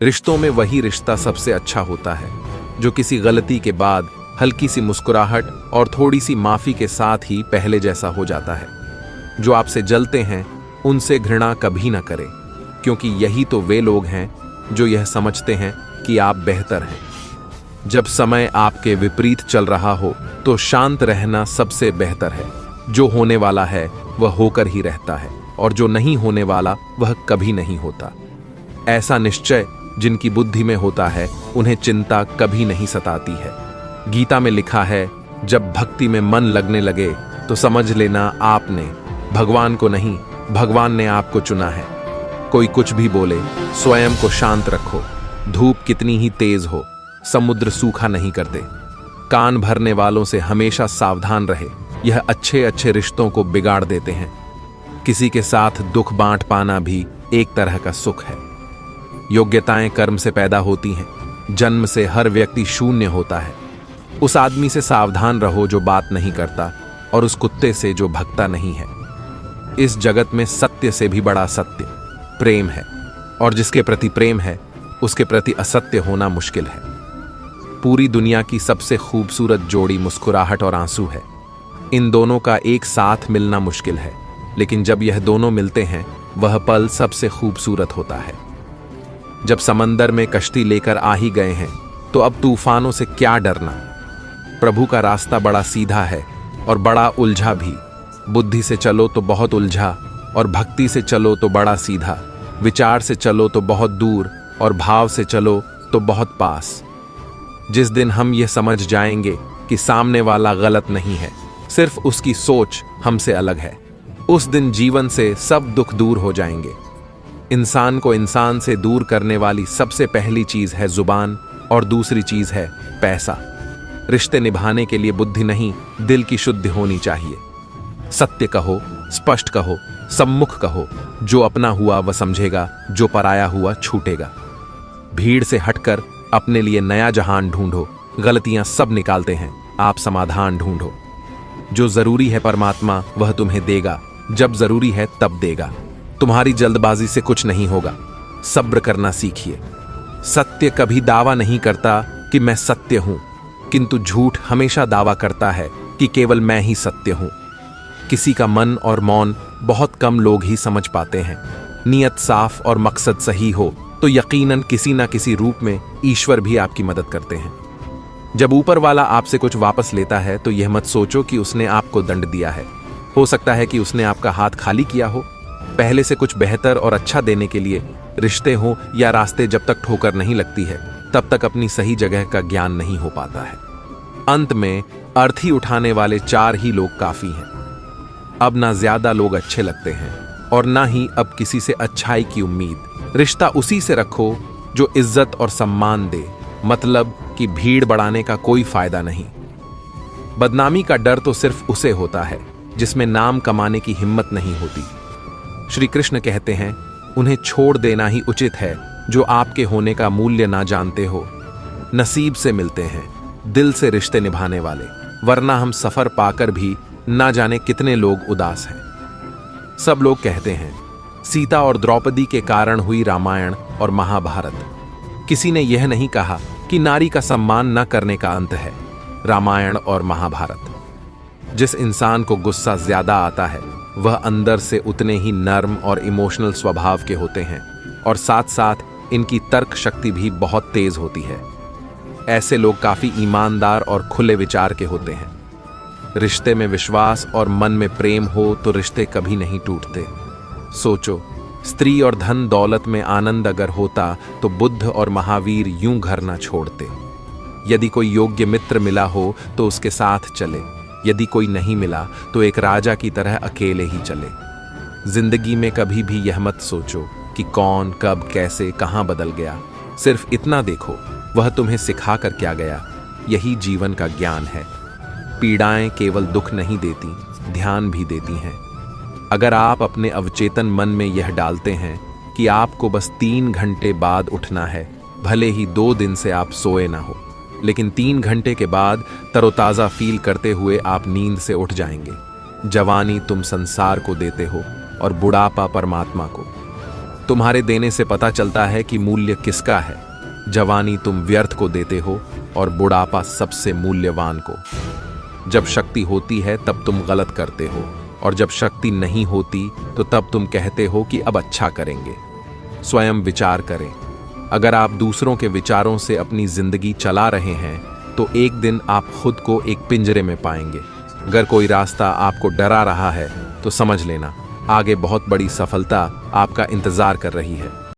रिश्तों में वही रिश्ता सबसे अच्छा होता है जो किसी गलती के बाद हल्की सी मुस्कुराहट और थोड़ी सी माफी के साथ ही पहले जैसा हो जाता है। जो आपसे जलते हैं उनसे घृणा कभी ना करें, क्योंकि यही तो वे लोग हैं जो यह समझते हैं कि आप बेहतर हैं। जब समय आपके विपरीत चल रहा हो तो शांत रहना सबसे बेहतर है। जो होने वाला है वह होकर ही रहता है और जो नहीं होने वाला वह कभी नहीं होता। ऐसा निश्चय जिनकी बुद्धि में होता है उन्हें चिंता कभी नहीं सताती है। गीता में लिखा है, जब भक्ति में मन लगने लगे तो समझ लेना आपने भगवान को नहीं, भगवान ने आपको चुना है। कोई कुछ भी बोले, स्वयं को शांत रखो। धूप कितनी ही तेज हो, समुद्र सूखा नहीं करते। कान भरने वालों से हमेशा सावधान रहे, यह अच्छे अच्छे रिश्तों को बिगाड़ देते हैं। किसी के साथ दुख बांट पाना भी एक तरह का सुख है। योग्यताएं कर्म से पैदा होती हैं। जन्म से हर व्यक्ति शून्य होता है। उस आदमी से सावधान रहो जो बात नहीं करता और उस कुत्ते से जो भगता नहीं है। इस जगत में सत्य से भी बड़ा सत्य प्रेम है, और जिसके प्रति प्रेम है उसके प्रति असत्य होना मुश्किल है। पूरी दुनिया की सबसे खूबसूरत जोड़ी मुस्कुराहट और आंसू है। इन दोनों का एक साथ मिलना मुश्किल है, लेकिन जब यह दोनों मिलते हैं वह पल सबसे खूबसूरत होता है। जब समंदर में कश्ती लेकर आ ही गए हैं तो अब तूफानों से क्या डरना। प्रभु का रास्ता बड़ा सीधा है और बड़ा उलझा भी। बुद्धि से चलो तो बहुत उलझा, और भक्ति से चलो तो बड़ा सीधा। विचार से चलो तो बहुत दूर, और भाव से चलो तो बहुत पास। जिस दिन हम यह समझ जाएंगे कि सामने वाला गलत नहीं है, सिर्फ उसकी सोच हमसे अलग है, उस दिन जीवन से सब दुख दूर हो जाएंगे। इंसान को इंसान से दूर करने वाली सबसे पहली चीज है जुबान, और दूसरी चीज है पैसा। रिश्ते निभाने के लिए बुद्धि नहीं, दिल की शुद्धि होनी चाहिए। सत्य कहो, स्पष्ट कहो, सम्मुख कहो। जो अपना हुआ वह समझेगा, जो पराया हुआ छूटेगा। भीड़ से हटकर अपने लिए नया जहान ढूंढो। गलतियां सब निकालते हैं, आप समाधान ढूंढो। जो जरूरी है परमात्मा वह तुम्हें देगा, जब जरूरी है तब देगा। तुम्हारी जल्दबाजी से कुछ नहीं होगा, सब्र करना सीखिए। सत्य कभी दावा नहीं करता कि मैं सत्य हूं, किंतु झूठ हमेशा दावा करता है कि केवल मैं ही सत्य हूं। किसी का मन और मौन बहुत कम लोग ही समझ पाते हैं। नियत साफ और मकसद सही हो तो यकीनन किसी ना किसी रूप में ईश्वर भी आपकी मदद करते हैं। जब ऊपर वाला आपसे कुछ वापस लेता है तो यह मत सोचो कि उसने आपको दंड दिया है। हो सकता है कि उसने आपका हाथ खाली किया हो। पहले से कुछ बेहतर और अच्छा देने के लिए रिश्ते हो या रास्ते जब तक ठोकर नहीं लगती है तब तक अपनी सही जगह का ज्ञान नहीं हो पाता है। अंत में अर्थी उठाने वाले 4 ही लोग काफी हैं। अब ना ज्यादा लोग अच्छे लगते हैं और ना ही अब किसी से अच्छाई की उम्मीद। रिश्ता उसी से रखो जो इज्जत और सम्मान दे, मतलब कि भीड़ बढ़ाने का कोई फायदा नहीं। बदनामी का डर तो सिर्फ उसे होता है जिसमें नाम कमाने की हिम्मत नहीं होती। श्री कृष्ण कहते हैं, उन्हें छोड़ देना ही उचित है जो आपके होने का मूल्य ना जानते हो। नसीब से मिलते हैं दिल से रिश्ते निभाने वाले, वरना हम सफर पाकर भी ना जाने कितने लोग उदास हैं। सब लोग कहते हैं सीता और द्रौपदी के कारण हुई रामायण और महाभारत। किसी ने यह नहीं कहा कि नारी का सम्मान न करने का अंत है रामायण और महाभारत। जिस इंसान को गुस्सा ज्यादा आता है वह अंदर से उतने ही नर्म और इमोशनल स्वभाव के होते हैं, और साथ साथ इनकी तर्क शक्ति भी बहुत तेज होती है। ऐसे लोग काफी ईमानदार और खुले विचार के होते हैं। रिश्ते में विश्वास और मन में प्रेम हो तो रिश्ते कभी नहीं टूटते। सोचो, स्त्री और धन दौलत में आनंद अगर होता तो बुद्ध और महावीर यूं घर ना छोड़ते। यदि कोई योग्य मित्र मिला हो तो उसके साथ चले, यदि कोई नहीं मिला तो एक राजा की तरह अकेले ही चले। जिंदगी में कभी भी यह मत सोचो कि कौन कब कैसे कहां बदल गया। सिर्फ इतना देखो वह तुम्हें सिखा कर क्या गया। यही जीवन का ज्ञान है। पीड़ाएं केवल दुख नहीं देती, ध्यान भी देती हैं। अगर आप अपने अवचेतन मन में यह डालते हैं कि आपको बस 3 घंटे बाद उठना है, भले ही 2 दिन से आप सोए ना हो, लेकिन 3 घंटे के बाद तरोताजा फील करते हुए आप नींद से उठ जाएंगे। जवानी तुम संसार को देते हो और बुढ़ापा परमात्मा को। तुम्हारे देने से पता चलता है कि मूल्य किसका है। जवानी तुम व्यर्थ को देते हो और बुढ़ापा सबसे मूल्यवान को। जब शक्ति होती है तब तुम गलत करते हो, और जब शक्ति नहीं होती तो तब तुम कहते हो कि अब अच्छा करेंगे। स्वयं विचार करें। अगर आप दूसरों के विचारों से अपनी जिंदगी चला रहे हैं तो एक दिन आप खुद को एक पिंजरे में पाएंगे। अगर कोई रास्ता आपको डरा रहा है तो समझ लेना आगे बहुत बड़ी सफलता आपका इंतजार कर रही है।